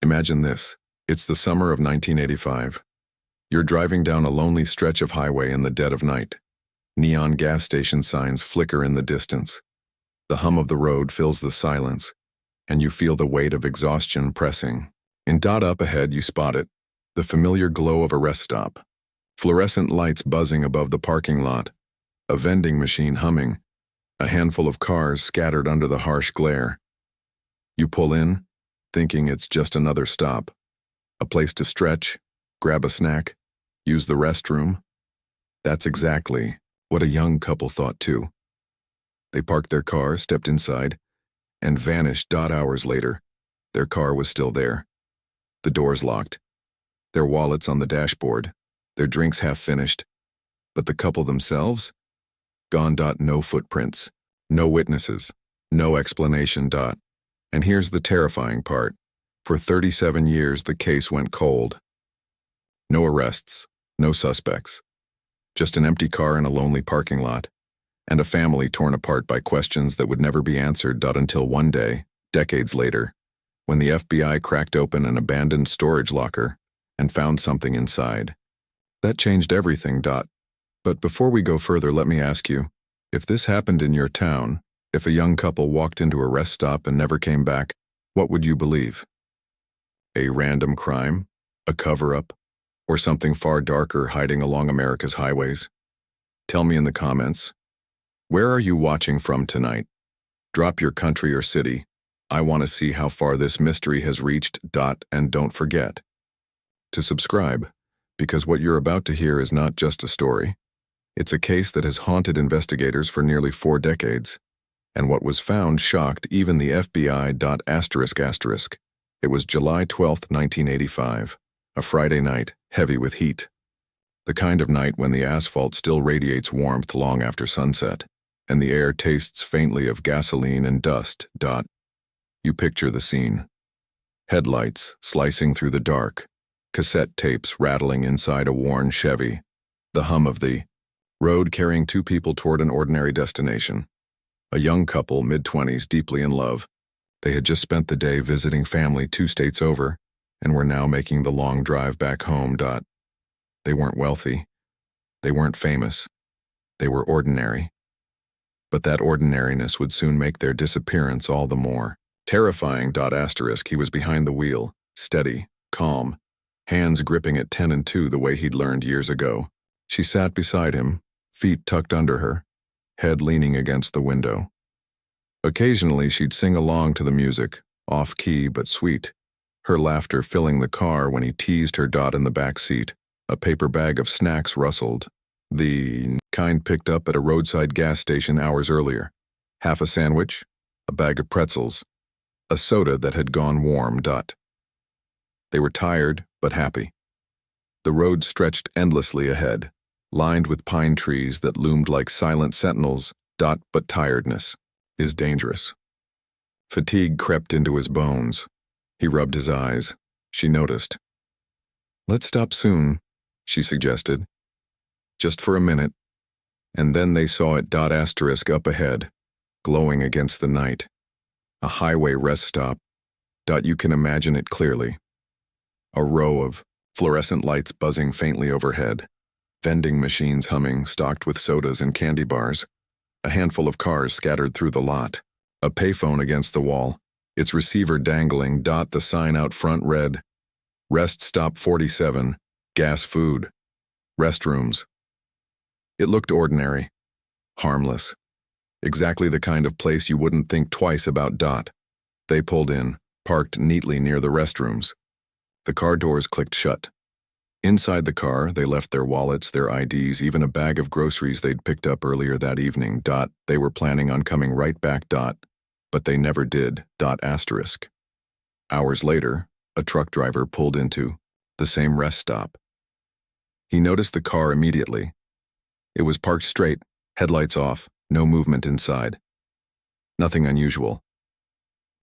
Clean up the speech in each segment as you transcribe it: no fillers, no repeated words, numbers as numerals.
Imagine this. It's the summer of 1985. You're driving down a lonely stretch of highway in the dead of night. Neon gas station signs flicker in the distance. The hum of the road fills the silence, and you feel the weight of exhaustion pressing. In dot up ahead you spot it, the familiar glow of a rest stop. Fluorescent lights buzzing above the parking lot, a vending machine humming, a handful of cars scattered under the harsh glare. You pull in, thinking it's just another stop. A place to stretch, grab a snack, use the restroom. That's exactly what a young couple thought too. They parked their car, stepped inside, and vanished. Hours later, their car was still there. The doors locked, their wallets on the dashboard, their drinks half finished. But the couple themselves? Gone. No footprints, no witnesses, no explanation. And here's the terrifying part. For 37 years, the case went cold. No arrests, no suspects. Just an empty car in a lonely parking lot, and a family torn apart by questions that would never be answered. Until one day, decades later, when the FBI cracked open an abandoned storage locker and found something inside. That changed everything. But before we go further, let me ask you, if this happened in your town, if a young couple walked into a rest stop and never came back, what would you believe? A random crime? A cover-up? Or something far darker hiding along America's highways? Tell me in the comments. Where are you watching from tonight? Drop your country or city. I want to see how far this mystery has reached. And don't forget to subscribe, because what you're about to hear is not just a story. It's a case that has haunted investigators for nearly 4 decades. And what was found shocked even the FBI. It was July 12, 1985, a Friday night, heavy with heat. The kind of night when the asphalt still radiates warmth long after sunset, and the air tastes faintly of gasoline and dust. You picture the scene. Headlights slicing through the dark, cassette tapes rattling inside a worn Chevy, the hum of the road carrying 2 people toward an ordinary destination. A young couple, mid-20s, deeply in love. They had just spent the day visiting family 2 states over, and were now making the long drive back home. They weren't wealthy. They weren't famous. They were ordinary. But that ordinariness would soon make their disappearance all the more terrifying. He was behind the wheel, steady, calm, hands gripping at 10 and 2 the way he'd learned years ago. She sat beside him, feet tucked under her, head leaning against the window. Occasionally she'd sing along to the music, off-key but sweet, her laughter filling the car when he teased her. In the back seat, a paper bag of snacks rustled, the kind picked up at a roadside gas station hours earlier. Half a sandwich, a bag of pretzels, a soda that had gone warm. They were tired but happy. The road stretched endlessly ahead, lined with pine trees that loomed like silent sentinels. But tiredness is dangerous. Fatigue crept into his bones. He rubbed his eyes. She noticed. Let's stop soon, she suggested. Just for a minute. And then they saw it. Up ahead, glowing against the night. A highway rest stop. You can imagine it clearly. A row of fluorescent lights buzzing faintly overhead. Vending machines humming, stocked with sodas and candy bars. A handful of cars scattered through the lot. A payphone against the wall, its receiver dangling. The sign out front read, Rest Stop 47, Gas Food, Restrooms. It looked ordinary, harmless, exactly the kind of place you wouldn't think twice about. They pulled in, parked neatly near the restrooms. The car doors clicked shut. Inside the car, they left their wallets, their IDs, even a bag of groceries they'd picked up earlier that evening. They were planning on coming right back. But they never did. Hours later, a truck driver pulled into the same rest stop. He noticed the car immediately. It was parked straight, headlights off, no movement inside. Nothing unusual.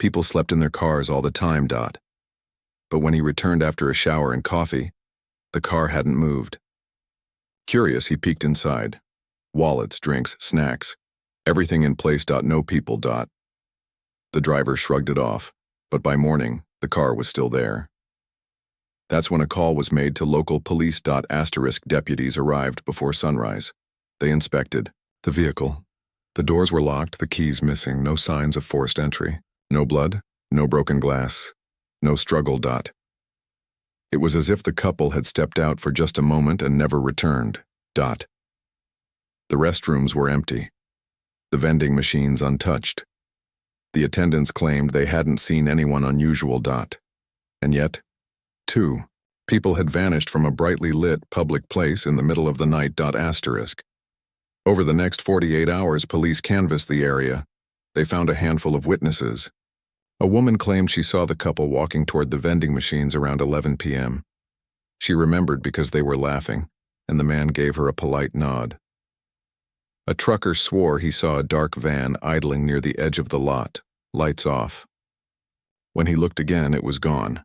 People slept in their cars all the time. But when he returned after a shower and coffee, the car hadn't moved. Curious, he peeked inside. Wallets, drinks, snacks, everything in place. No people. The driver shrugged it off, but by morning, the car was still there. That's when a call was made to local police. Deputies arrived before sunrise. They inspected the vehicle. The doors were locked, the keys missing, no signs of forced entry. No blood, no broken glass, no struggle. It was as if the couple had stepped out for just a moment and never returned. The restrooms were empty. The vending machines untouched. The attendants claimed they hadn't seen anyone unusual. And yet, 2 people had vanished from a brightly lit public place in the middle of the night. Over the next 48 hours, police canvassed the area. They found a handful of witnesses. A woman claimed she saw the couple walking toward the vending machines around 11 p.m. She remembered because they were laughing, and the man gave her a polite nod. A trucker swore he saw a dark van idling near the edge of the lot, lights off. When he looked again, it was gone.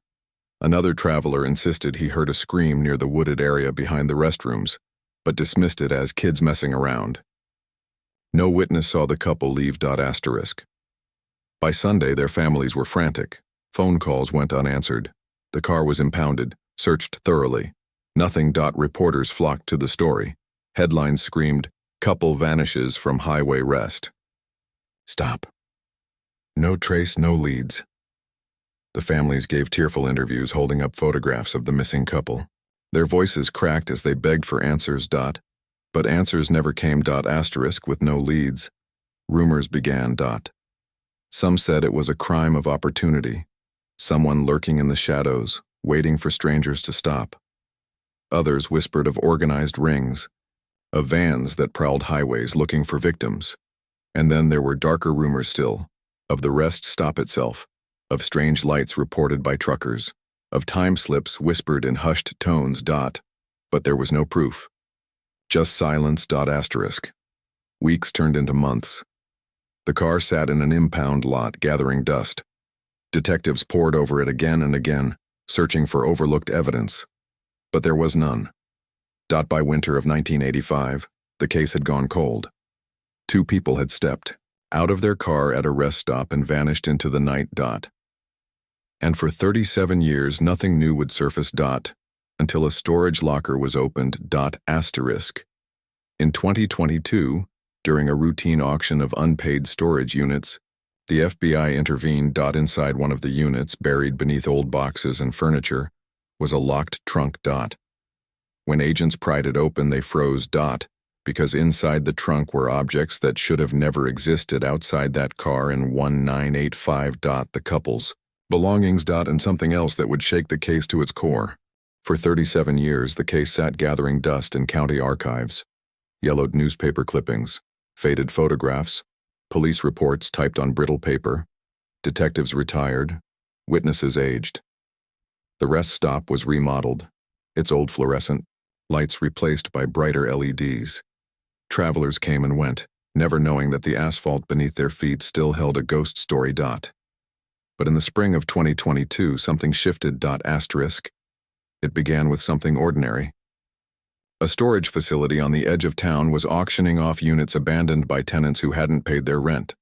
Another traveler insisted he heard a scream near the wooded area behind the restrooms, but dismissed it as kids messing around. No witness saw the couple leave. By Sunday, their families were frantic. Phone calls went unanswered. The car was impounded, searched thoroughly. Nothing. Reporters flocked to the story. Headlines screamed, "Couple vanishes from highway rest." Stop. No trace, no leads. The families gave tearful interviews holding up photographs of the missing couple. Their voices cracked as they begged for answers. But answers never came. With no leads. Rumors began. Some said it was a crime of opportunity, someone lurking in the shadows, waiting for strangers to stop. Others whispered of organized rings, of vans that prowled highways looking for victims. And then there were darker rumors still, of the rest stop itself, of strange lights reported by truckers, of time slips whispered in hushed tones. But there was no proof. Just silence. Weeks turned into months. The car sat in an impound lot, gathering dust. Detectives pored over it again and again, searching for overlooked evidence. But there was none. By winter of 1985, the case had gone cold. 2 people had stepped out of their car at a rest stop and vanished into the night. And for 37 years, nothing new would surface. Until a storage locker was opened. In 2022, during a routine auction of unpaid storage units, the FBI intervened. Inside one of the units, buried beneath old boxes and furniture, was a locked trunk. When agents pried it open, they froze. Because inside the trunk were objects that should have never existed outside that car in 1985. The couple's belongings. And something else that would shake the case to its core. For 37 years, the case sat gathering dust in county archives. Yellowed newspaper clippings, faded photographs, police reports typed on brittle paper, detectives retired, witnesses aged. The rest stop was remodeled, its old fluorescent lights replaced by brighter LEDs. Travelers came and went, never knowing that the asphalt beneath their feet still held a ghost story. But in the spring of 2022, something shifted. It began with something ordinary. A storage facility on the edge of town was auctioning off units abandoned by tenants who hadn't paid their rent.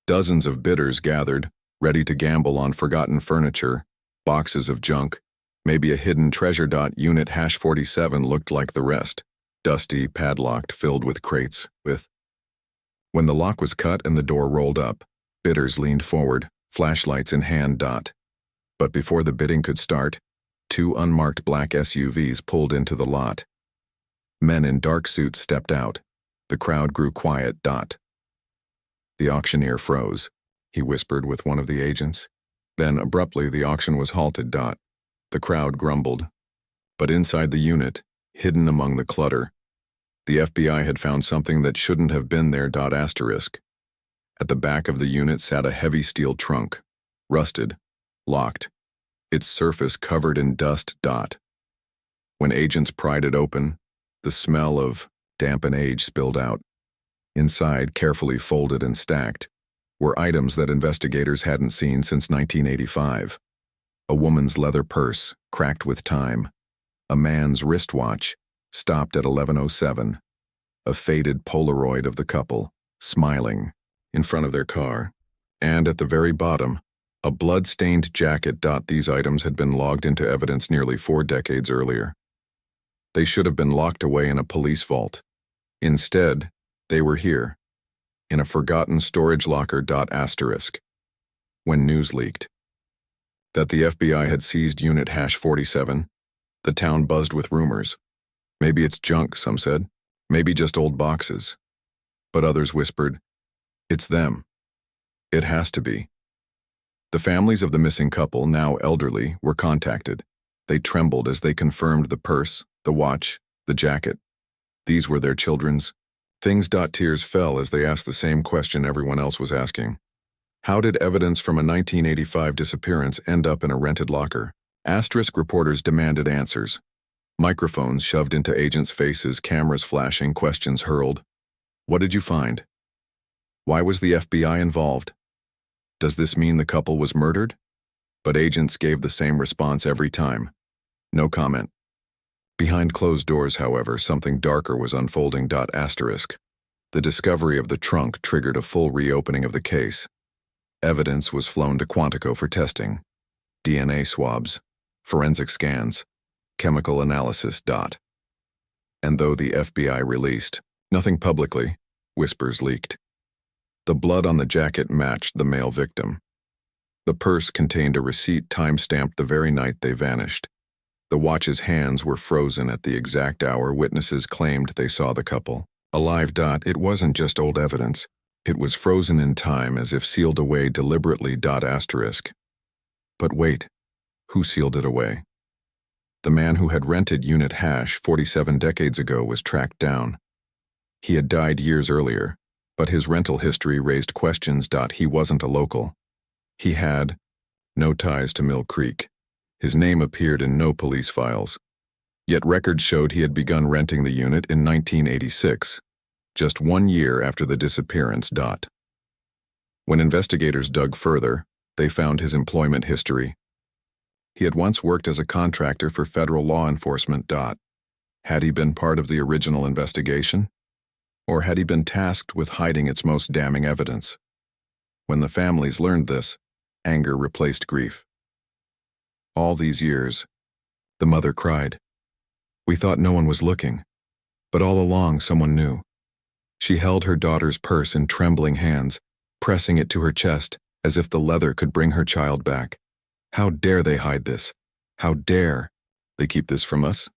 Dozens of bidders gathered, ready to gamble on forgotten furniture, boxes of junk, maybe a hidden treasure. Unit #47 looked like the rest, dusty, padlocked, filled with crates. When the lock was cut and the door rolled up, bidders leaned forward, flashlights in hand. But before the bidding could start, 2 unmarked black SUVs pulled into the lot. Men in dark suits stepped out. The crowd grew quiet. The auctioneer froze. He whispered with one of the agents. Then, abruptly, the auction was halted. The crowd grumbled. But inside the unit, hidden among the clutter, the FBI had found something that shouldn't have been there. At the back of the unit sat a heavy steel trunk, rusted, locked, its surface covered in dust. When agents pried it open, the smell of damp and age spilled out. Inside, carefully folded and stacked, were items that investigators hadn't seen since 1985. A woman's leather purse, cracked with time. A man's wristwatch, stopped at 11:07. A faded Polaroid of the couple, smiling, in front of their car. And at the very bottom, A blood-stained jacket. These items had been logged into evidence nearly 4 decades earlier. They should have been locked away in a police vault. Instead, they were here, in a forgotten storage locker. When news leaked that the FBI had seized Unit #47, the town buzzed with rumors. Maybe it's junk, some said. Maybe just old boxes. But others whispered, it's them. It has to be. The families of the missing couple, now elderly, were contacted. They trembled as they confirmed the purse, the watch, the jacket. These were their children's. Things. Tears fell as they asked the same question everyone else was asking. How did evidence from a 1985 disappearance end up in a rented locker? Reporters demanded answers. Microphones shoved into agents' faces, cameras flashing, questions hurled. What did you find? Why was the FBI involved? Does this mean the couple was murdered? But agents gave the same response every time. No comment. Behind closed doors, however, something darker was unfolding. The discovery of the trunk triggered a full reopening of the case. Evidence was flown to Quantico for testing. DNA swabs, forensic scans, chemical analysis. And though the FBI released nothing publicly, whispers leaked. The blood on the jacket matched the male victim. The purse contained a receipt time-stamped the very night they vanished. The watch's hands were frozen at the exact hour witnesses claimed they saw the couple alive. It wasn't just old evidence. It was frozen in time as if sealed away deliberately. But wait, who sealed it away? The man who had rented Unit #47 decades ago was tracked down. He had died years earlier, but his rental history raised questions. He wasn't a local. He had no ties to Mill Creek. His name appeared in no police files. Yet records showed he had begun renting the unit in 1986, just 1 year after the disappearance. When investigators dug further, they found his employment history. He had once worked as a contractor for federal law enforcement. Had he been part of the original investigation? Or had he been tasked with hiding its most damning evidence? When the families learned this, anger replaced grief. All these years, the mother cried. We thought no one was looking, but all along someone knew. She held her daughter's purse in trembling hands, pressing it to her chest as if the leather could bring her child back. How dare they hide this? How dare they keep this from us?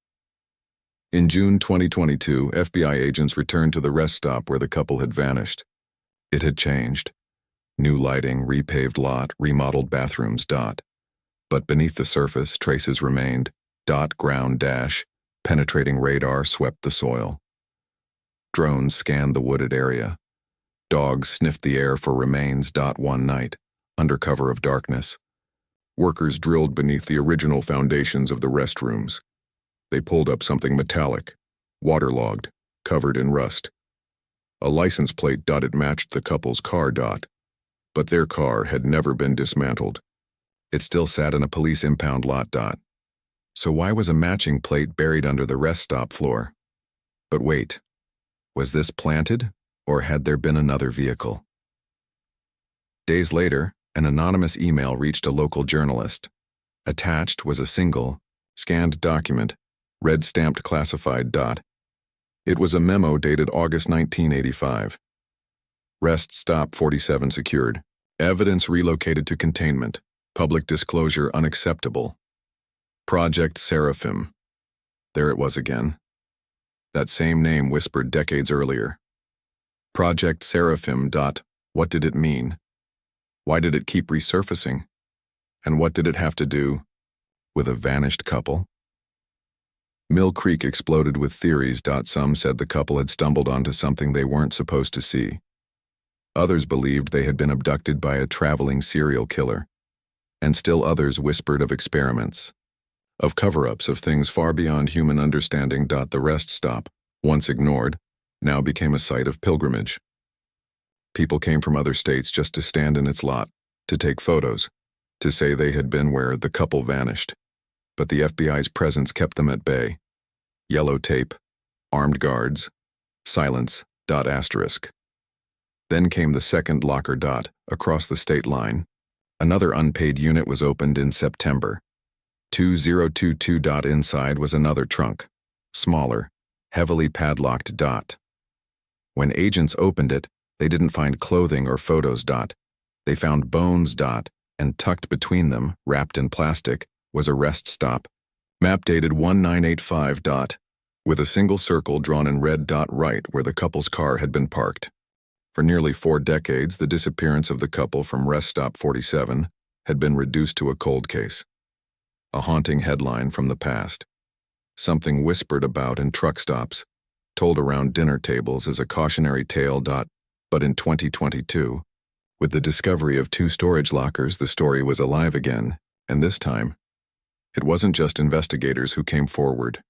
In June 2022, FBI agents returned to the rest stop where the couple had vanished. It had changed. New lighting, repaved lot, remodeled bathrooms. But beneath the surface, traces remained. Ground dash, penetrating radar swept the soil. Drones scanned the wooded area. Dogs sniffed the air for remains. One night, under cover of darkness, workers drilled beneath the original foundations of the restrooms. They pulled up something metallic, waterlogged, covered in rust. A license plate. It matched the couple's car. But their car had never been dismantled. It still sat in a police impound lot. So why was a matching plate buried under the rest stop floor? But wait, was this planted, or had there been another vehicle? Days later, an anonymous email reached a local journalist. Attached was a single, scanned document, red-stamped classified. It was a memo dated August 1985. Rest stop 47 secured. Evidence relocated to containment. Public disclosure unacceptable. Project Seraphim. There it was again. That same name whispered decades earlier. Project Seraphim. What did it mean? Why did it keep resurfacing? And what did it have to do with a vanished couple? Mill Creek exploded with theories. Some said the couple had stumbled onto something they weren't supposed to see. Others believed they had been abducted by a traveling serial killer. And still others whispered of experiments, of cover-ups of things far beyond human understanding. The rest stop, once ignored, now became a site of pilgrimage. People came from other states just to stand in its lot, to take photos, to say they had been where the couple vanished. But the FBI's presence kept them at bay. Yellow tape, armed guards, silence. Then came the second locker. Across the state line, Another unpaid unit was opened in September. 2022. Inside was another trunk, smaller, heavily padlocked. When agents opened it, they didn't find clothing or photos. They found bones. And tucked between them, wrapped in plastic, was a rest stop, map dated 1985. With a single circle drawn in red. Right where the couple's car had been parked. For nearly 4 decades, the disappearance of the couple from Rest Stop 47 had been reduced to a cold case. A haunting headline from the past. Something whispered about in truck stops, told around dinner tables as a cautionary tale. But in 2022, with the discovery of 2 storage lockers, the story was alive again, and this time, it wasn't just investigators who came forward.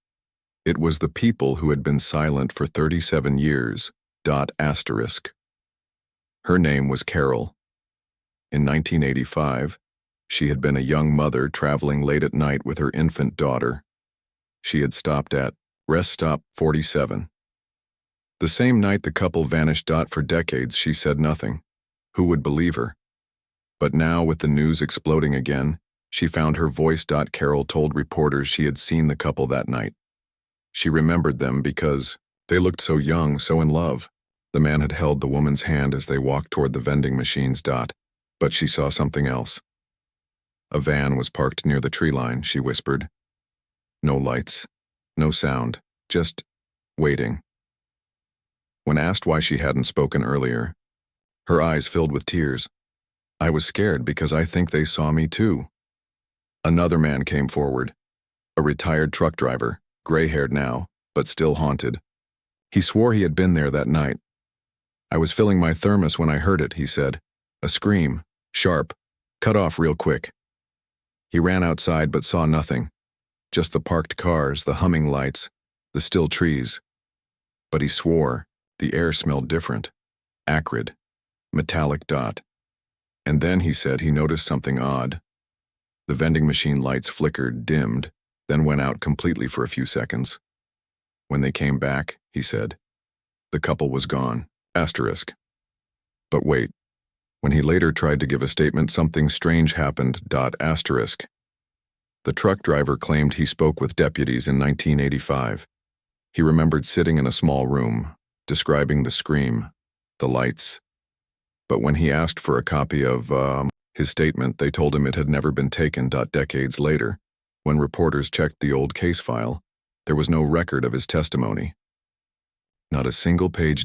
It was the people who had been silent for 37 years. Her name was Carol. In 1985, she had been a young mother traveling late at night with her infant daughter. She had stopped at Rest Stop 47. The same night the couple vanished. For decades, she said nothing. Who would believe her? But now, with the news exploding again, she found her voice. Carol told reporters she had seen the couple that night. She remembered them because they looked so young, so in love. The man had held the woman's hand as they walked toward the vending machines. But she saw something else. A van was parked near the tree line, she whispered. No lights, no sound, just waiting. When asked why she hadn't spoken earlier, her eyes filled with tears. I was scared because I think they saw me too. Another man came forward. A retired truck driver, gray-haired now, but still haunted. He swore he had been there that night. I was filling my thermos when I heard it, he said. A scream, sharp, cut off real quick. He ran outside but saw nothing. Just the parked cars, the humming lights, the still trees. But he swore the air smelled different, acrid, metallic. And then he said he noticed something odd. The vending machine lights flickered, dimmed, then went out completely for a few seconds. When they came back, he said, the couple was gone. But wait. When he later tried to give a statement, something strange happened. The truck driver claimed he spoke with deputies in 1985. He remembered sitting in a small room, describing the scream, the lights. But when he asked for a copy of his statement, they told him it had never been taken. Decades later, when reporters checked the old case file, there was no record of his testimony. Not a single page.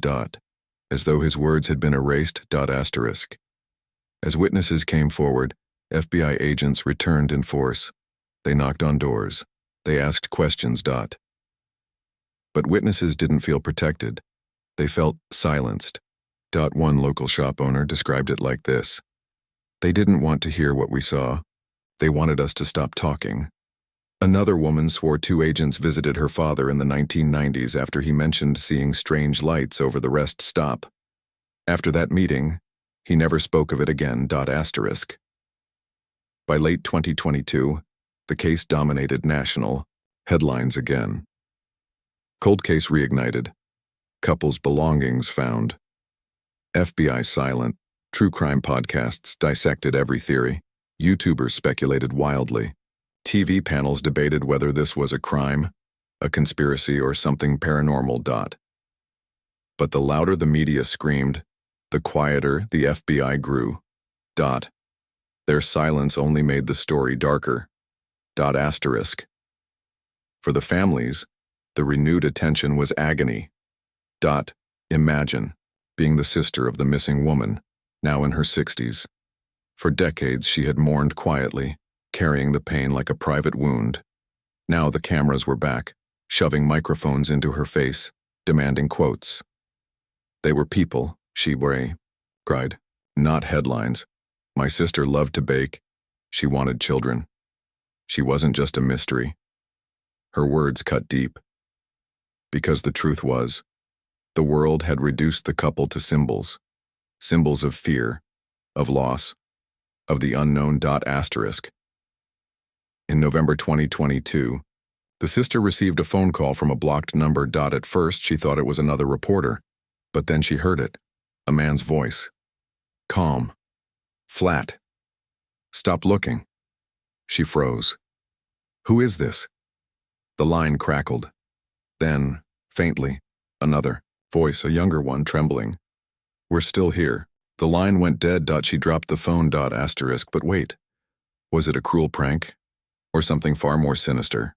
As though his words had been erased. As witnesses came forward, FBI agents returned in force. They knocked on doors. They asked questions. But witnesses didn't feel protected. They felt silenced. One local shop owner described it like this. They didn't want to hear what we saw. They wanted us to stop talking. Another woman swore 2 agents visited her father in the 1990s after he mentioned seeing strange lights over the rest stop. After that meeting, he never spoke of it again. By late 2022, the case dominated national headlines again. Cold case reignited. Couple's belongings found. FBI silent. True crime podcasts dissected every theory. YouTubers speculated wildly. TV panels debated whether this was a crime, a conspiracy, or something paranormal. But the louder the media screamed, the quieter the FBI grew. Their silence only made the story darker. For the families, the renewed attention was agony. Imagine being the sister of the missing woman, now in her 60s. For decades she had mourned quietly, carrying the pain like a private wound. Now the cameras were back, shoving microphones into her face, demanding quotes. They were people, she cried, not headlines. My sister loved to bake. She wanted children. She wasn't just a mystery. Her words cut deep. Because the truth was, the world had reduced the couple to symbols. Symbols of fear, of loss, of the unknown. In November 2022, the sister received a phone call from a blocked number. At first, she thought it was another reporter, but then she heard it, a man's voice. Calm, flat, Stop looking." She froze. "Who is this?" The line crackled. Then, faintly, another voice, a younger one, trembling. "We're still here." The line went dead. She dropped the phone. Asterisk. But wait. Was it a cruel prank? Or something far more sinister?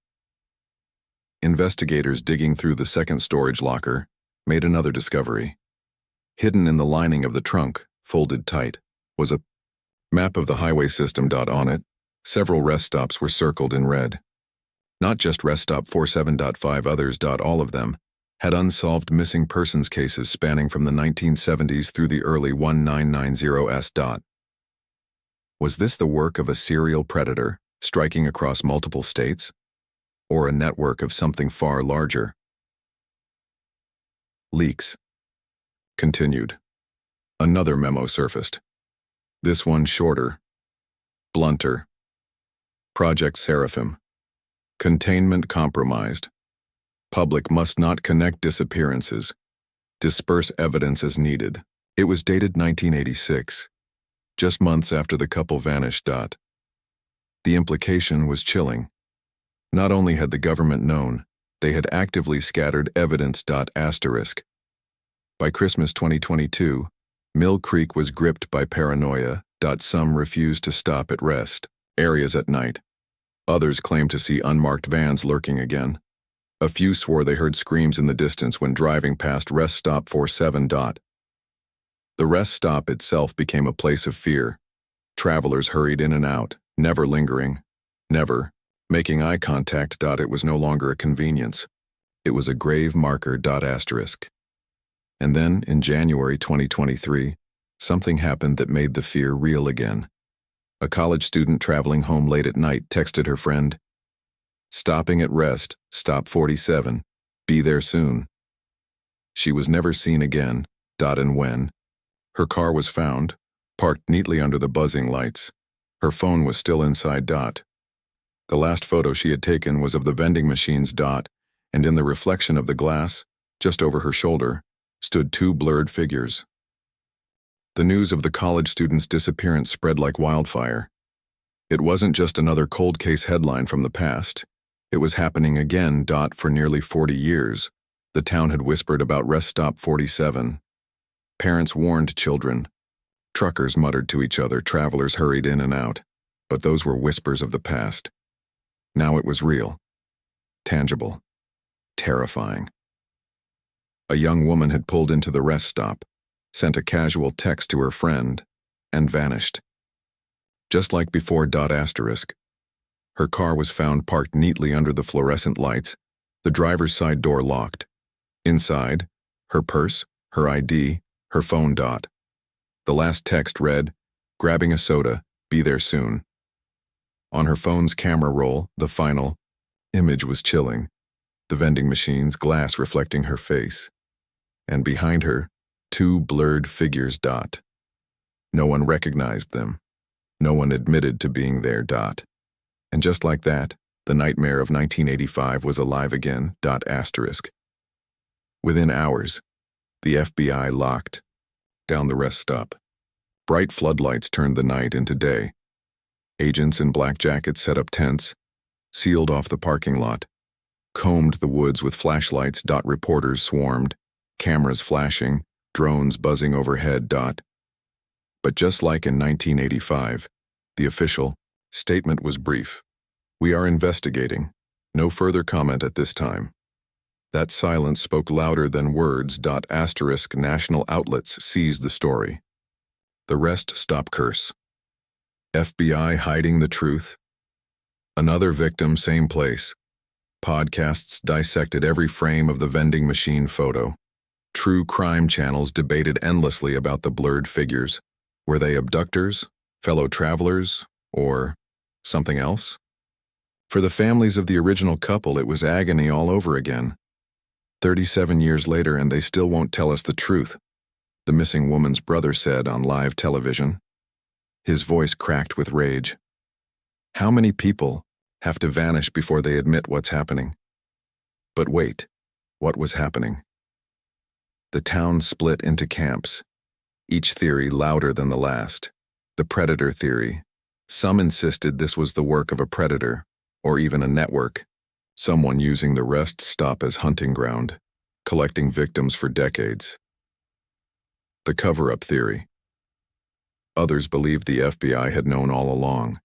Investigators digging through the second storage locker made another discovery. Hidden in the lining of the trunk, folded tight, was a map of the highway system. On it, several rest stops were circled in red. Not just rest stop 47.5 others. All of them had unsolved missing persons cases spanning from the 1970s through the early 1990s. Was this the work of a serial predator striking across multiple states? Or a network of something far larger? Leaks continued. Another memo surfaced. This one shorter, blunter. Project Seraphim. Containment compromised. Public must not connect disappearances. Disperse evidence as needed. It was dated 1986, just months after the couple vanished. The implication was chilling. Not only had the government known, they had actively scattered evidence. Asterisk. By Christmas 2022, Mill Creek was gripped by paranoia. Some refused to stop at rest areas at night. Others claimed to see unmarked vans lurking again. A few swore they heard screams in the distance when driving past rest stop 47. The rest stop itself became a place of fear. Travelers hurried in and out, never lingering, never making eye contact. It was no longer a convenience. It was a grave marker. Asterisk. And then, in January 2023, something happened that made the fear real again. A college student traveling home late at night texted her friend, "Stopping at rest, stop 47, be there soon." She was never seen again. And when her car was found, parked neatly under the buzzing lights, her phone was still inside. The last photo she had taken was of the vending machines. And in the reflection of the glass, just over her shoulder, stood two blurred figures. The news of the college student's disappearance spread like wildfire. It wasn't just another cold case headline from the past. It was happening again. For nearly 40 years, the town had whispered about rest stop 47. Parents warned children. Truckers muttered to each other. Travelers hurried in and out. But those were whispers of the past. Now it was real, tangible, terrifying. A young woman had pulled into the rest stop, sent a casual text to her friend, and vanished. Just like before. Asterisk. Her car was found parked neatly under the fluorescent lights, the driver's side door locked. Inside, her purse, her ID, her phone. The last text read, "Grabbing a soda, be there soon." On her phone's camera roll, the final image was chilling, the vending machine's glass reflecting her face. And behind her, two blurred figures. No one recognized them. No one admitted to being there. And just like that, the nightmare of 1985 was alive again. Asterisk. Within hours, the FBI locked down the rest stop. Bright floodlights turned the night into day. Agents in black jackets set up tents, sealed off the parking lot, combed the woods with flashlights. Reporters swarmed, cameras flashing, drones buzzing overhead. But just like in 1985, the official statement was brief. "We are investigating. No further comment at this time." That silence spoke louder than words. Asterisk. National outlets seized the story. The rest stop curse. FBI hiding the truth. Another victim, same place. Podcasts dissected every frame of the vending machine photo. True crime channels debated endlessly about the blurred figures. Were they abductors, fellow travelers, or something else? For the families of the original couple, it was agony all over again. 37 years later, and they still won't tell us the truth, the missing woman's brother said on live television. His voice cracked with rage. How many people have to vanish before they admit what's happening? But wait, what was happening? The town split into camps, each theory louder than the last. The predator theory, Some insisted this was the work of a predator, or even a network, someone using the rest stop as hunting ground, collecting victims for decades. The cover-up theory. Others believed the FBI had known all along.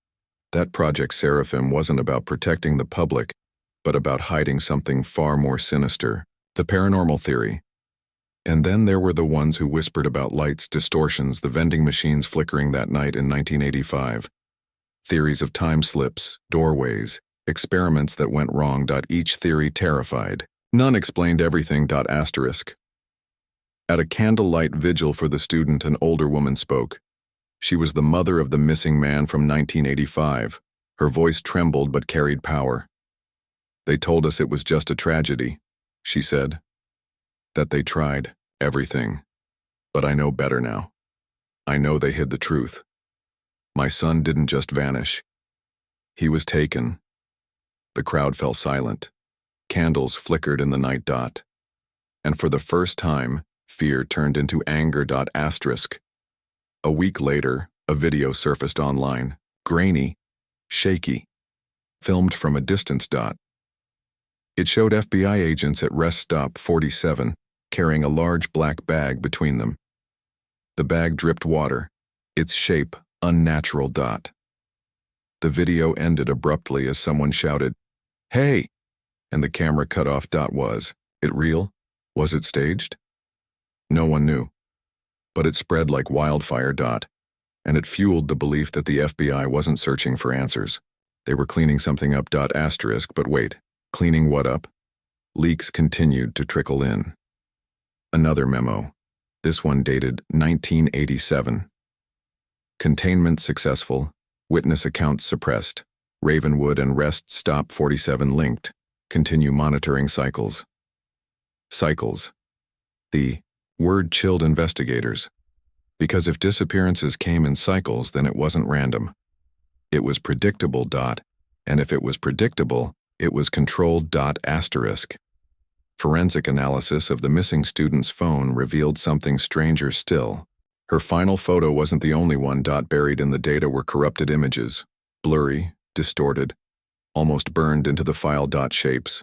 That Project Seraphim wasn't about protecting the public, but about hiding something far more sinister, the paranormal theory. And then there were the ones who whispered about lights, distortions, the vending machines flickering that night in 1985. Theories of time slips, doorways, experiments that went wrong. Each theory terrified. None explained everything. Asterisk. At a candlelight vigil for the student, an older woman spoke. She was the mother of the missing man from 1985. Her voice trembled but carried power. They told us it was just a tragedy, she said. That they tried everything. But I know better now. I know they hid the truth. My son didn't just vanish. He was taken. The crowd fell silent. Candles flickered in the night. And for the first time, fear turned into anger. Asterisk. A week later, a video surfaced online, grainy, shaky, filmed from a distance. It showed FBI agents at Rest Stop 47 carrying a large black bag between them. The bag dripped water, its shape unnatural. The video ended abruptly as someone shouted, "Hey!" and the camera cut off. Was it real? Was it staged? No one knew. But it spread like wildfire. And it fueled the belief that the FBI wasn't searching for answers. They were cleaning something up. Asterisk, but wait, cleaning what up? Leaks continued to trickle in. Another memo, this one dated 1987. Containment successful, witness accounts suppressed, Ravenwood and Rest Stop 47 linked, continue monitoring cycles. Cycles. The word chilled investigators. Because if disappearances came in cycles, then it wasn't random. It was predictable. And if it was predictable, it was controlled. Asterisk. Forensic analysis of the missing student's phone revealed something stranger still. Her final photo wasn't the only one. Buried in the data were corrupted images, blurry, distorted, almost burned into the file. Shapes,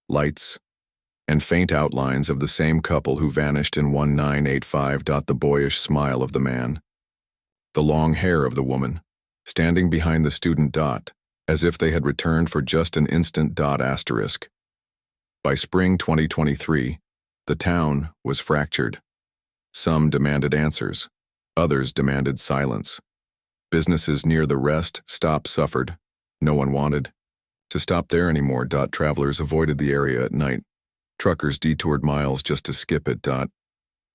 lights, and faint outlines of the same couple who vanished in 1985. The boyish smile of the man, the long hair of the woman, standing behind the student. As if they had returned for just an instant. Asterisk. By spring 2023, the town was fractured. Some demanded answers, others demanded silence. Businesses near the Rest Stop suffered. No one wanted to stop there anymore. Travelers avoided the area at night. Truckers detoured miles just to skip it.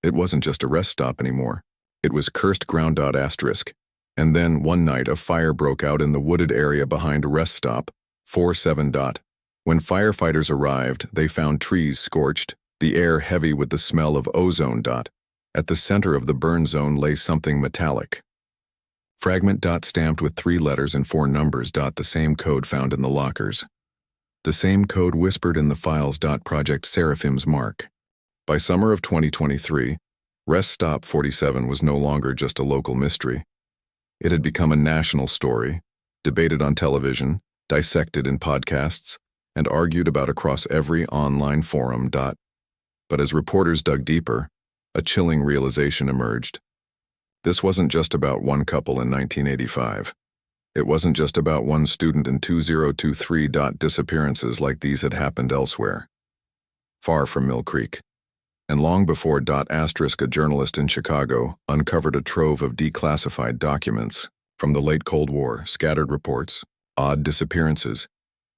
It wasn't just a rest stop anymore. It was cursed ground. Asterisk. And then, one night, a fire broke out in the wooded area behind Rest Stop 47. When firefighters arrived, they found trees scorched, the air heavy with the smell of ozone. At the center of the burn zone lay something metallic. Fragment. Stamped with 3 letters and 4 numbers. The same code found in the lockers. The same code whispered in the files. Project Seraphim's mark. By summer of 2023, Rest Stop 47 was no longer just a local mystery. It had become a national story, debated on television, dissected in podcasts, and argued about across every online forum. But as reporters dug deeper, a chilling realization emerged. This wasn't just about one couple in 1985. It wasn't just about one student in 2023. Disappearances like these had happened elsewhere, far from Mill Creek. And long before. Asterisk, a journalist in Chicago uncovered a trove of declassified documents from the late Cold War, scattered reports, odd disappearances,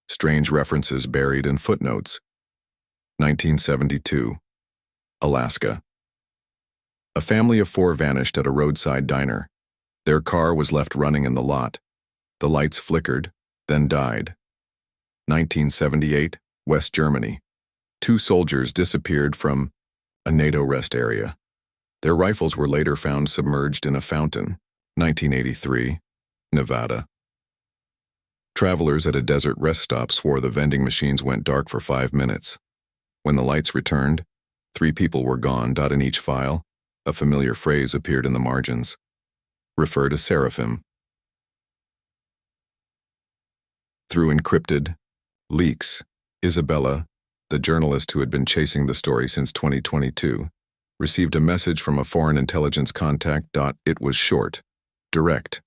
strange references buried in footnotes. 1972. Alaska. A family of 4 vanished at a roadside diner. Their car was left running in the lot. The lights flickered, then died. 1978. West Germany. 2 soldiers disappeared from a NATO rest area. Their rifles were later found submerged in a fountain. 1983. Nevada. Travelers at a desert rest stop swore the vending machines went dark for 5 minutes. When the lights returned, 3 people were gone. In each file, a familiar phrase appeared in the margins. Refer to Seraphim. Through encrypted leaks, Isabella, the journalist who had been chasing the story since 2022, received a message from a foreign intelligence contact. It was short, direct.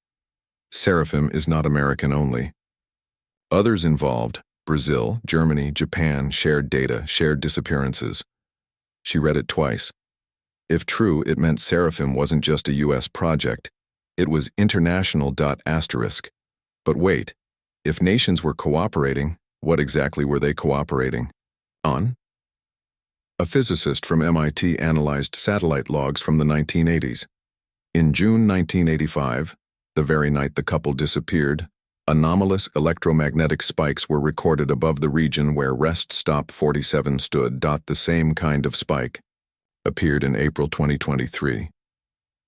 Seraphim is not American only. Others involved, Brazil, Germany, Japan, shared data, shared disappearances. She read it twice. If true, it meant Seraphim wasn't just a U.S. project. It was international. But wait, if nations were cooperating, what exactly were they cooperating on? A physicist from MIT analyzed satellite logs from the 1980s. In June 1985, the very night the couple disappeared, anomalous electromagnetic spikes were recorded above the region where Rest Stop 47 stood. The same kind of spike appeared in April 2023.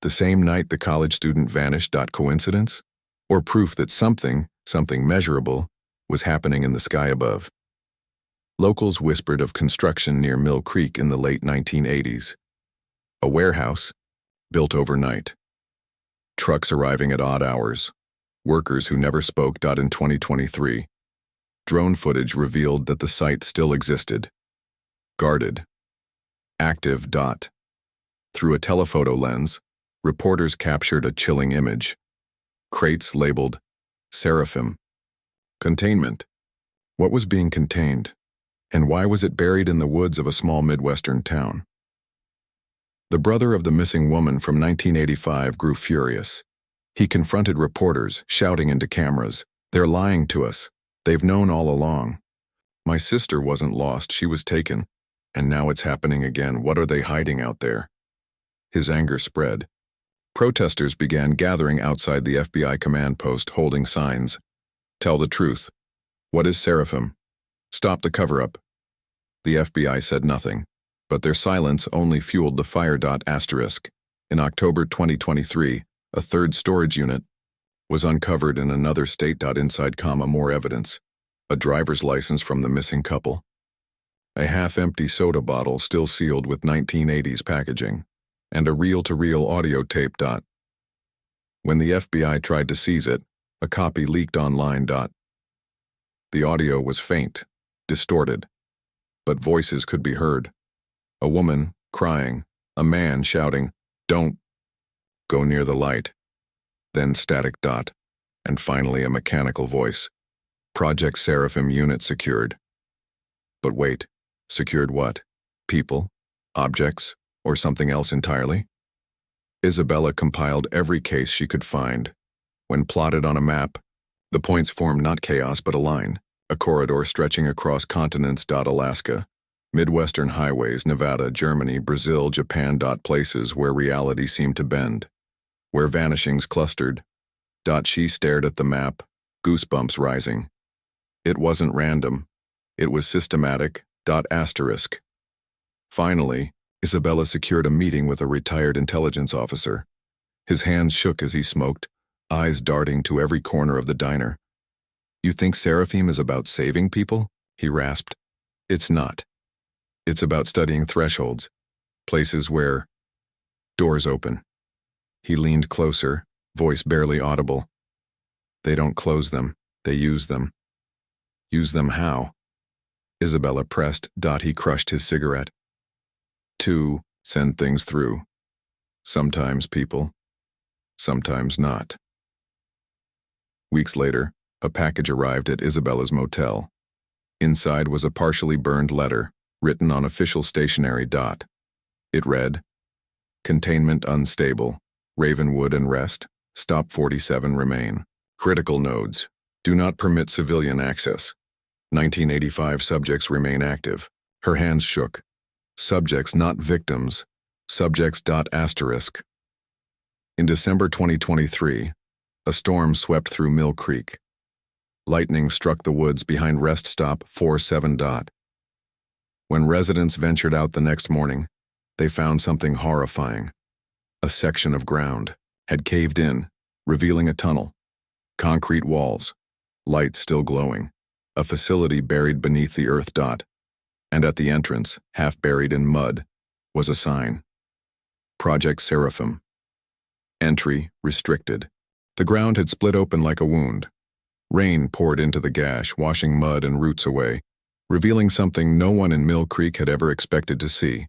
The same night the college student vanished. Coincidence? Or proof that something measurable, was happening in the sky above? Locals whispered of construction near Mill Creek in the late 1980s. A warehouse built overnight. Trucks arriving at odd hours. Workers who never spoke. In 2023, drone footage revealed that the site still existed. Guarded. Active. Through a telephoto lens, reporters captured a chilling image. Crates labeled Seraphim. Containment. What was being contained? And why was it buried in the woods of a small Midwestern town? The brother of the missing woman from 1985 grew furious. He confronted reporters, shouting into cameras, "They're lying to us. They've known all along. My sister wasn't lost, she was taken. And now it's happening again. What are they hiding out there?" His anger spread. Protesters began gathering outside the FBI command post holding signs. "Tell the truth. What is Seraphim? Stop the cover-up." The FBI said nothing, but their silence only fueled the fire. In October 2023, a third storage unit was uncovered in another state. Inside, more evidence. A driver's license from the missing couple. A half-empty soda bottle still sealed with 1980s packaging. And a reel-to-reel audio tape. When the FBI tried to seize it, a copy leaked online. The audio was faint, distorted, but voices could be heard. A woman crying, a man shouting, "Don't go near the light." Then static. And finally a mechanical voice. Project Seraphim unit secured. But wait, secured what? People? Objects? Or something else entirely? Isabella compiled every case she could find. When plotted on a map, the points formed not chaos but a line, a corridor stretching across continents. Alaska, Midwestern highways, Nevada, Germany, Brazil, Japan. Places where reality seemed to bend, where vanishings clustered. She stared at the map, goosebumps rising. It wasn't random. It was systematic. Finally, Isabella secured a meeting with a retired intelligence officer. His hands shook as he smoked, eyes darting to every corner of the diner. "You think Seraphim is about saving people?" he rasped. "It's not. It's about studying thresholds, places where doors open." He leaned closer, voice barely audible. "They don't close them, they use them." "Use them how?" Isabella pressed. He crushed his cigarette. "To send things through. Sometimes people, sometimes not." Weeks later, a package arrived at Isabella's motel. Inside was a partially burned letter, written on official stationery. It read, "Containment unstable. Ravenwood and Rest. Stop 47 remain. Critical nodes. Do not permit civilian access. 1985 subjects remain active." Her hands shook. Subjects, not victims. Subjects. In December 2023, a storm swept through Mill Creek. Lightning struck the woods behind Rest Stop 47. When residents ventured out the next morning, they found something horrifying. A section of ground had caved in, revealing a tunnel. Concrete walls, lights still glowing, a facility buried beneath the earth. And at the entrance, half buried in mud, was a sign. Project Seraphim. Entry restricted. The ground had split open like a wound. Rain poured into the gash, washing mud and roots away, revealing something no one in Mill Creek had ever expected to see.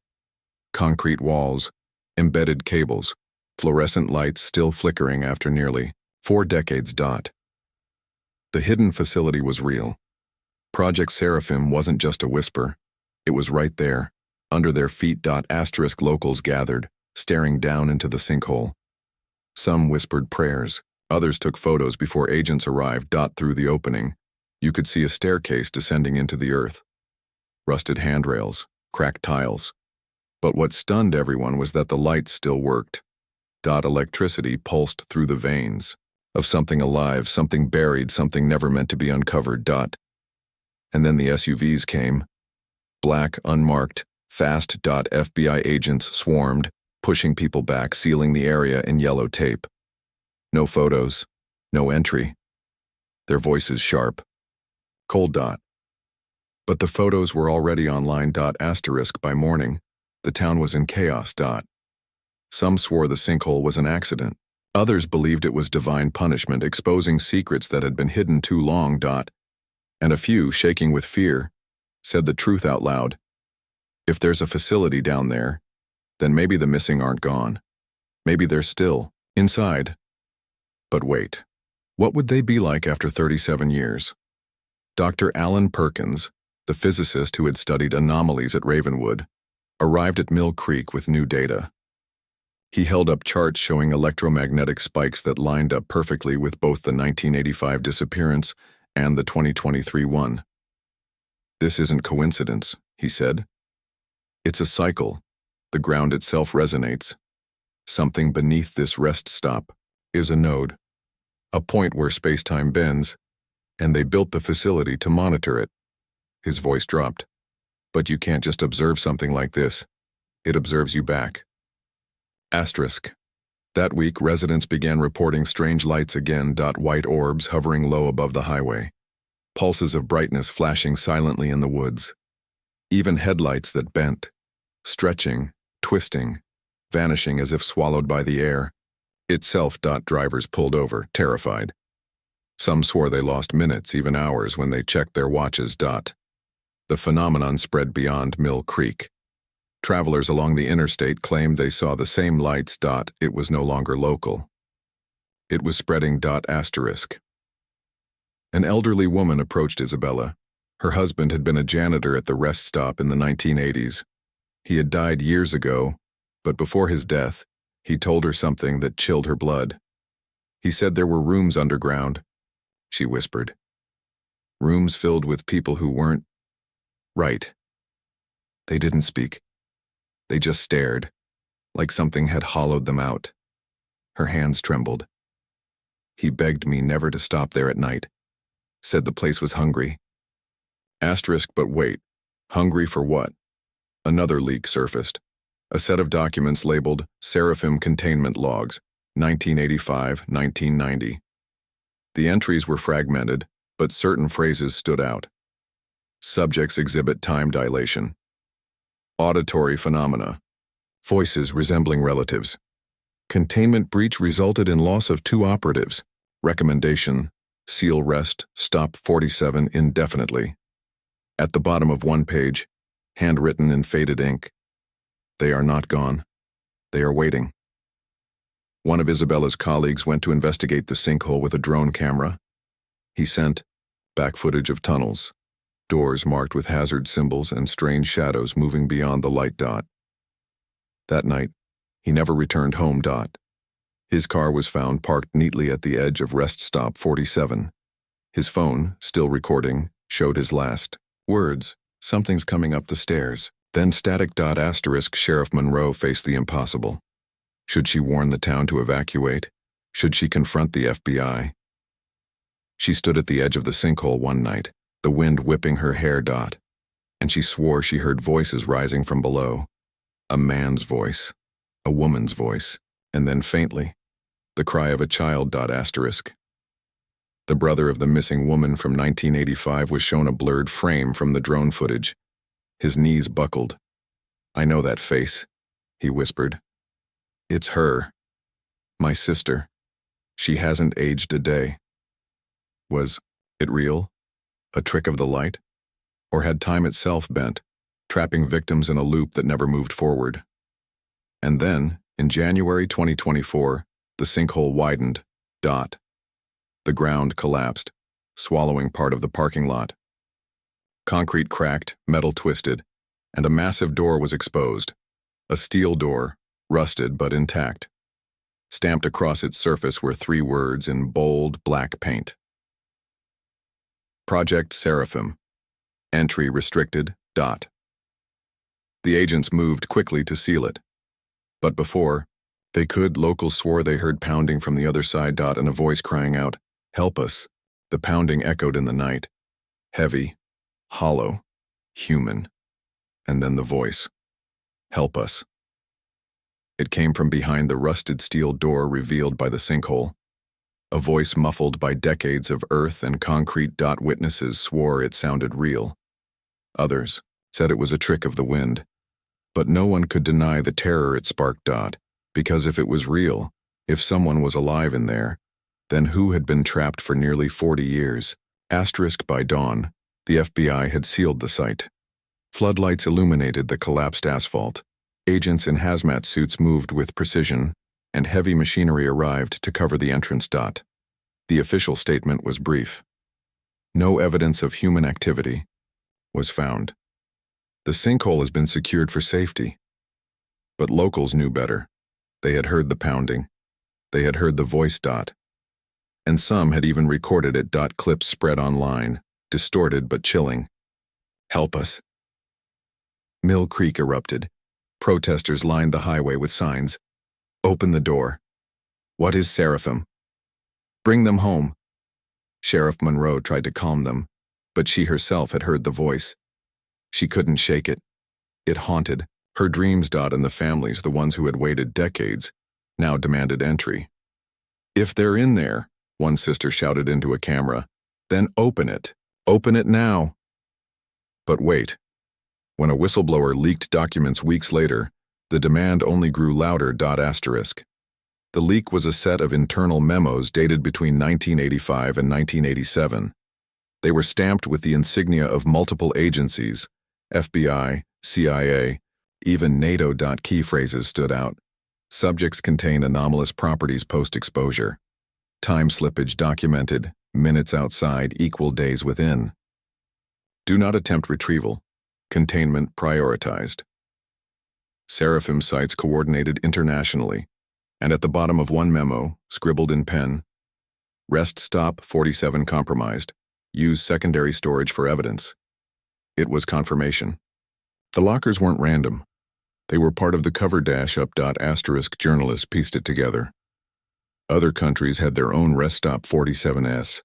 Concrete walls, embedded cables, fluorescent lights still flickering after nearly 4 decades. The hidden facility was real. Project Seraphim wasn't just a whisper. It was right there, under their feet. Locals gathered, staring down into the sinkhole. Some whispered prayers, others took photos before agents arrived. Through the opening, you could see a staircase descending into the earth. Rusted handrails, cracked tiles. But what stunned everyone was that the lights still worked. Electricity pulsed through the veins of something alive, something buried, something never meant to be uncovered. And then the SUVs came. Black, unmarked, fast. FBI agents swarmed, pushing people back, sealing the area in yellow tape. No photos, no entry. Their voices sharp. Cold. But the photos were already online. By morning, the town was in chaos. Some swore the sinkhole was an accident. Others believed it was divine punishment, exposing secrets that had been hidden too long. And a few, shaking with fear, said the truth out loud. If there's a facility down there, then maybe the missing aren't gone. Maybe they're still inside. But wait, what would they be like after 37 years? Dr. Alan Perkins, the physicist who had studied anomalies at Ravenwood, arrived at Mill Creek with new data. He held up charts showing electromagnetic spikes that lined up perfectly with both the 1985 disappearance and the 2023 one. This isn't coincidence, he said. It's a cycle. The ground itself resonates. Something beneath this rest stop is a node, a point where space-time bends, and they built the facility to monitor it. His voice dropped. But you can't just observe something like this. It observes you back. Asterisk. That week, residents began reporting strange lights again. White orbs hovering low above the highway. Pulses of brightness flashing silently in the woods. Even headlights that bent, stretching, twisting, vanishing as if swallowed by the air. Itself. Drivers pulled over, terrified. Some swore they lost minutes, even hours, when they checked their watches. The phenomenon spread beyond Mill Creek. Travelers along the interstate claimed they saw the same lights. It was no longer local. It was spreading. Asterisk. An elderly woman approached Isabella. Her husband had been a janitor at the rest stop in the 1980s. He had died years ago, but before his death, he told her something that chilled her blood. He said there were rooms underground, she whispered. Rooms filled with people who weren't right. They didn't speak. They just stared, like something had hollowed them out. Her hands trembled. He begged me never to stop there at night. Said the place was hungry. Asterisk. But wait, hungry for what? Another leak surfaced. A set of documents labeled Seraphim Containment Logs, 1985-1990. The entries were fragmented, but certain phrases stood out. Subjects exhibit time dilation. Auditory phenomena. Voices resembling relatives. Containment breach resulted in loss of 2 operatives. Recommendation: seal rest, stop 47 indefinitely. At the bottom of one page, handwritten in faded ink, they are not gone. They are waiting. One of Isabella's colleagues went to investigate the sinkhole with a drone camera. He sent back footage of tunnels, doors marked with hazard symbols and strange shadows moving beyond the light. That night, he never returned home. His car was found parked neatly at the edge of rest stop 47. His phone, still recording, showed his last words: "Something's coming up the stairs." Then static. Asterisk. Sheriff Monroe faced the impossible. Should she warn the town to evacuate? Should she confront the FBI? She stood at the edge of the sinkhole one night, the wind whipping her hair. And she swore she heard voices rising from below. A man's voice, a woman's voice, and then faintly, the cry of a child. Asterisk. The brother of the missing woman from 1985 was shown a blurred frame from the drone footage. His knees buckled. "I know that face," he whispered. "It's her. My sister. She hasn't aged a day." Was It real? A trick of the light? Or had time itself bent, trapping victims in a loop that never moved forward? And then, in January 2024, the sinkhole widened. The ground collapsed, swallowing part of the parking lot. Concrete cracked, metal twisted, and a massive door was exposed. A steel door, rusted but intact. Stamped across its surface were 3 words in bold, black paint. Project Seraphim. Entry restricted. The agents moved quickly to seal it. But before they could, locals swore they heard pounding from the other side. And a voice crying out, "Help us." The pounding echoed in the night. Heavy, hollow, human. And then the voice. "Help us." It came from behind the rusted steel door revealed by the sinkhole. A voice muffled by decades of earth and concrete. Witnesses swore it sounded real. Others said it was a trick of the wind. But no one could deny the terror it sparked. Because if it was real, if someone was alive in there, then who had been trapped for nearly 40 years? By dawn, the FBI had sealed the site. Floodlights illuminated the collapsed asphalt. Agents in hazmat suits moved with precision, and heavy machinery arrived to cover the entrance. The official statement was brief. No evidence of human activity was found. The sinkhole has been secured for safety. But locals knew better. They had heard the pounding. They had heard the voice. And some had even recorded it. Clips spread online, distorted but chilling. "Help us." Mill Creek erupted. Protesters lined the highway with signs. "Open the door." "What is Seraphim?" "Bring them home." Sheriff Monroe tried to calm them, but she herself had heard the voice. She couldn't shake it. It haunted her dreams. And the families, the ones who had waited decades, now demanded entry. "If they're in there," one sister shouted into a camera, "then open it. Open it now." But wait. When a whistleblower leaked documents weeks later, the demand only grew louder. The leak was a set of internal memos dated between 1985 and 1987. They were stamped with the insignia of multiple agencies, FBI, CIA, even NATO. Key phrases stood out. Subjects contained anomalous properties post-exposure. Time slippage documented, minutes outside equal days within. Do not attempt retrieval. Containment prioritized. Seraphim sites coordinated internationally, and at the bottom of one memo, scribbled in pen, "Rest stop 47 compromised. Use secondary storage for evidence." It was confirmation. The lockers weren't random. They were part of the cover. Journalists pieced it together. Other countries had their own Rest Stop 47S,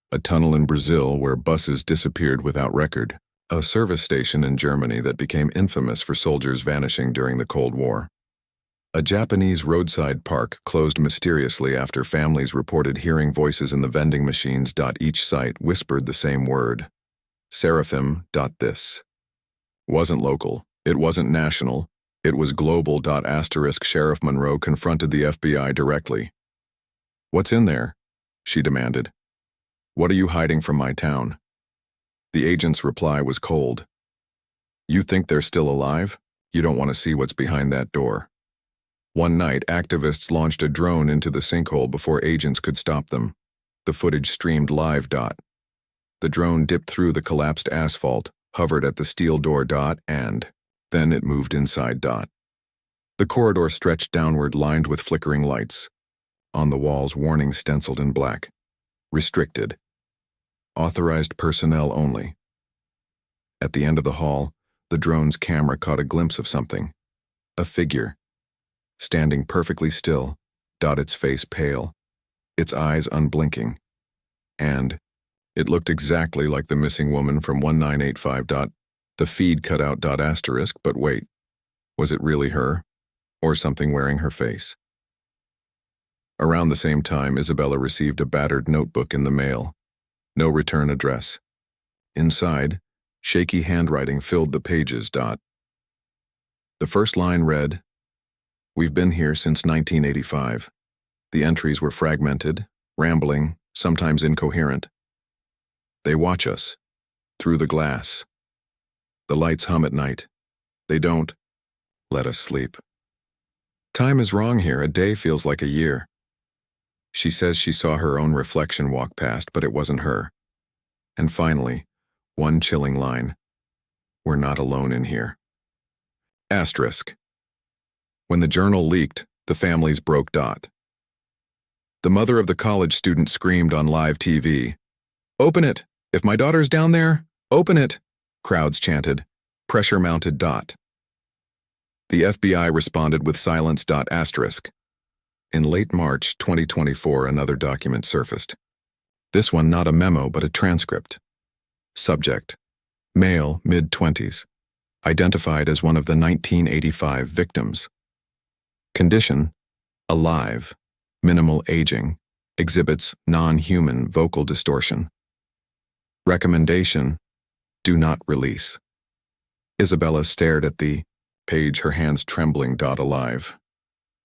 a tunnel in Brazil where buses disappeared without record, a service station in Germany that became infamous for soldiers vanishing during the Cold War. A Japanese roadside park closed mysteriously after families reported hearing voices in the vending machines. Each site whispered the same word. Seraphim. This wasn't local. It wasn't national. It was global. Sheriff Monroe confronted the FBI directly. "What's in there?" she demanded. "What are you hiding from my town?" The agent's reply was cold. "You think they're still alive? You don't want to see what's behind that door." One night, activists launched a drone into the sinkhole before agents could stop them. The footage streamed live. The drone dipped through the collapsed asphalt, hovered at the steel door. And then it moved inside. The corridor stretched downward, lined with flickering lights. On the walls, warnings stenciled in black. Restricted. Authorized personnel only. At the end of the hall, the drone's camera caught a glimpse of something. A figure. Standing perfectly still. Its face pale. Its eyes unblinking. And it looked exactly like the missing woman from 1985. The feed cut out. But wait. Was it really her? Or something wearing her face? Around the same time, Isabella received a battered notebook in the mail. No return address. Inside, shaky handwriting filled the pages. The first line read, "We've been here since 1985. The entries were fragmented, rambling, sometimes incoherent. They watch us. Through the glass. The lights hum at night. They don't let us sleep. Time is wrong here. A day feels like a year. She says she saw her own reflection walk past, but it wasn't her. And finally, one chilling line. We're not alone in here. Asterisk. When the journal leaked, the families broke. The mother of the college student screamed on live TV. Open it! If my daughter's down there, open it! Crowds chanted. Pressure mounted. The FBI responded with silence. Asterisk. In late March 2024, another document surfaced. This one not a memo but a transcript. Subject: male, mid-20s, identified as one of the 1985 victims. Condition: alive, minimal aging, exhibits non-human vocal distortion. Recommendation: do not release. Isabella stared at the page, her hands trembling. Alive,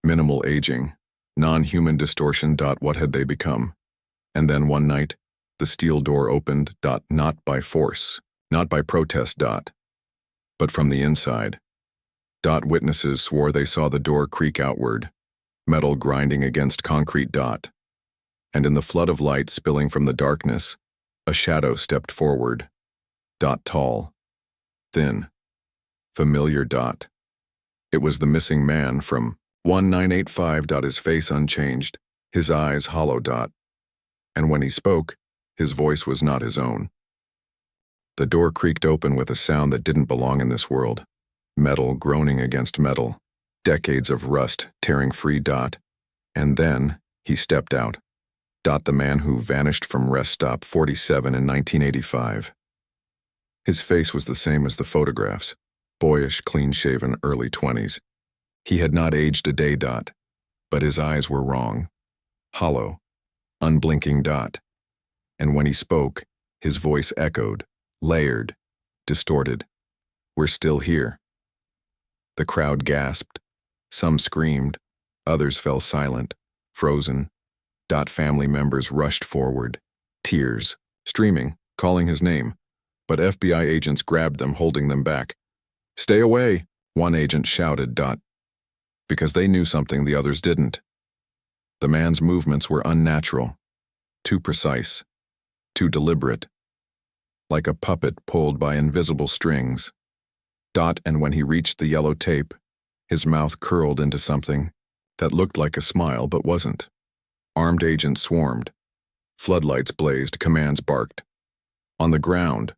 minimal aging, non-human distortion. What had they become? And then one night, the steel door opened. Not by force, not by protest. But from the inside. Witnesses swore they saw the door creak outward, metal grinding against concrete. And in the flood of light spilling from the darkness, a shadow stepped forward. Tall, thin, familiar. It was the missing man from 1985. His face unchanged, his eyes hollow. And when he spoke, his voice was not his own. The door creaked open with a sound that didn't belong in this world. Metal groaning against metal, decades of rust tearing free. And then he stepped out. The man who vanished from Rest Stop 47 in 1985. His face was the same as the photographs, boyish, clean-shaven, early 20s. He had not aged a day. But his eyes were wrong. Hollow, unblinking. And when he spoke, his voice echoed, layered, distorted. We're still here. The crowd gasped. Some screamed. Others fell silent, frozen. Family members rushed forward, tears, streaming, calling his name. But FBI agents grabbed them, holding them back. Stay away, one agent shouted. Because they knew something the others didn't. The man's movements were unnatural, too precise, too deliberate, like a puppet pulled by invisible strings. And when he reached the yellow tape, his mouth curled into something that looked like a smile but wasn't. Armed agents swarmed. Floodlights blazed, commands barked. On the ground.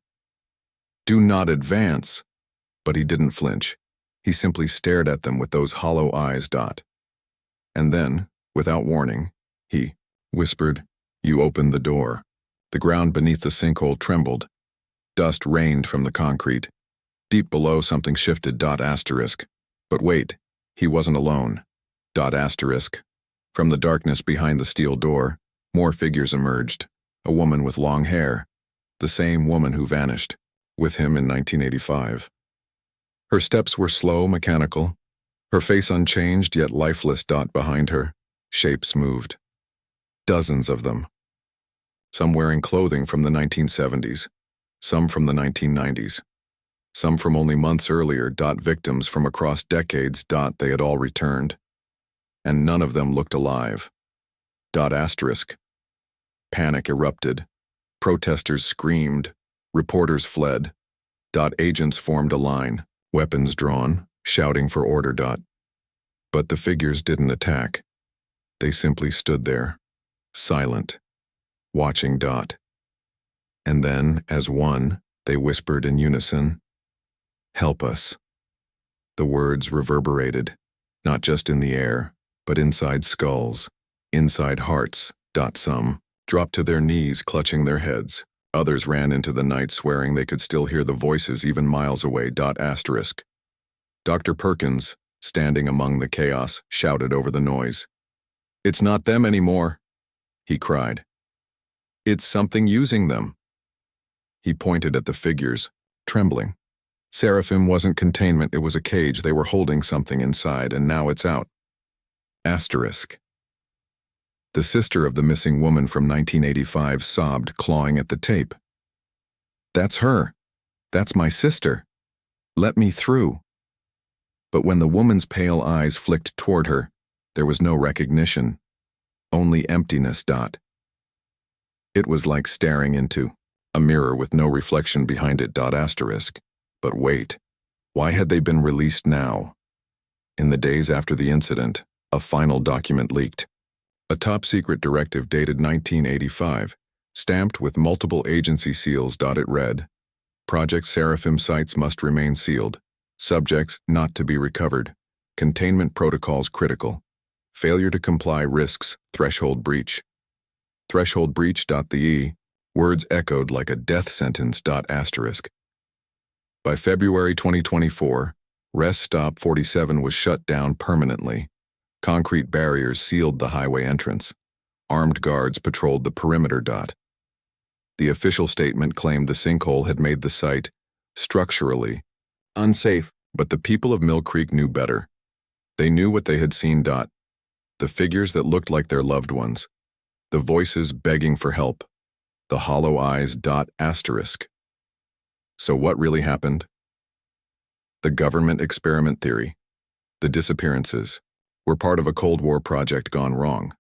Do not advance. But he didn't flinch. He simply stared at them with those hollow eyes. And then, without warning, he whispered, You opened the door. The ground beneath the sinkhole trembled. Dust rained from the concrete. Deep below, something shifted. But wait, he wasn't alone. From the darkness behind the steel door, more figures emerged. A woman with long hair. The same woman who vanished with him in 1985. Her steps were slow, mechanical. Her face unchanged, yet lifeless. Behind her, shapes moved. Dozens of them. Some wearing clothing from the 1970s. Some from the 1990s. Some from only months earlier. Victims from across decades. They had all returned. And none of them looked alive. Panic erupted. Protesters screamed. Reporters fled. Agents formed a line, weapons drawn, shouting for order. But the figures didn't attack. They simply stood there, silent, watching. And then, as one, they whispered in unison, Help us. The words reverberated, not just in the air, but inside skulls, inside hearts. Some dropped to their knees, clutching their heads. Others ran into the night, swearing they could still hear the voices even miles away. Dr. Perkins, standing among the chaos, shouted over the noise. It's not them anymore, he cried. It's something using them. He pointed at the figures, trembling. Seraphim wasn't containment, it was a cage. They were holding something inside, and now it's out. The sister of the missing woman from 1985 sobbed, clawing at the tape. That's her. That's my sister. Let me through. But when the woman's pale eyes flicked toward her, there was no recognition, only emptiness. It was like staring into a mirror with no reflection behind it. But wait, why had they been released now? In the days after the incident, a final document leaked. A top-secret directive dated 1985, stamped with multiple agency seals. It read, Project Seraphim sites must remain sealed. Subjects not to be recovered. Containment protocols critical. Failure to comply risks threshold breach. Threshold breach. The words echoed like a death sentence. By February 2024, Rest Stop 47 was shut down permanently. Concrete barriers sealed the highway entrance. Armed guards patrolled the perimeter. The official statement claimed the sinkhole had made the site structurally unsafe, but the people of Mill Creek knew better. They knew what they had seen. The figures that looked like their loved ones. The voices begging for help. The hollow eyes. So what really happened? The government experiment theory. The disappearances were part of a Cold War project gone wrong.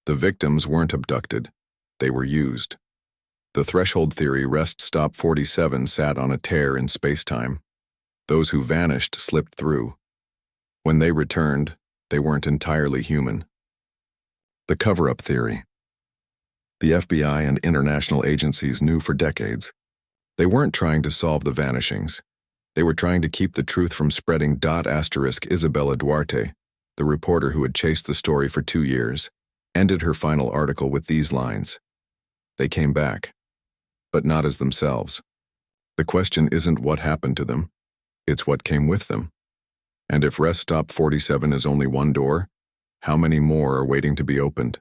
The victims weren't abducted. They were used. The threshold theory. Rest Stop 47 sat on a tear in space-time. Those who vanished slipped through. When they returned, they weren't entirely human. The cover-up theory. The FBI and international agencies knew for decades. They weren't trying to solve the vanishings. They were trying to keep the truth from spreading. Isabella Duarte, the reporter who had chased the story for 2 years, ended her final article with these lines. They came back, but not as themselves. The question isn't what happened to them, it's what came with them. And if Rest Stop 47 is only one door, how many more are waiting to be opened?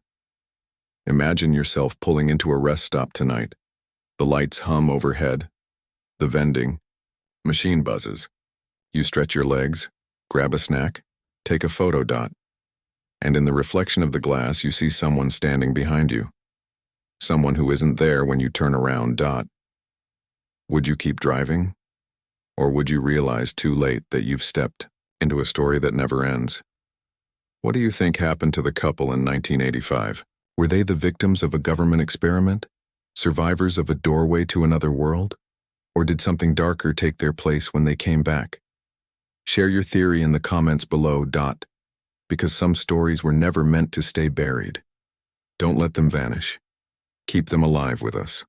Imagine yourself pulling into a rest stop tonight. The lights hum overhead. The vending machine buzzes. You stretch your legs, grab a snack, take a photo. And in the reflection of the glass, you see someone standing behind you. Someone who isn't there when you turn around. Would you keep driving? Or would you realize too late that you've stepped into a story that never ends? What do you think happened to the couple in 1985? Were they the victims of a government experiment? Survivors of a doorway to another world? Or did something darker take their place when they came back? Share your theory in the comments below. Because some stories were never meant to stay buried. Don't let them vanish. Keep them alive with us.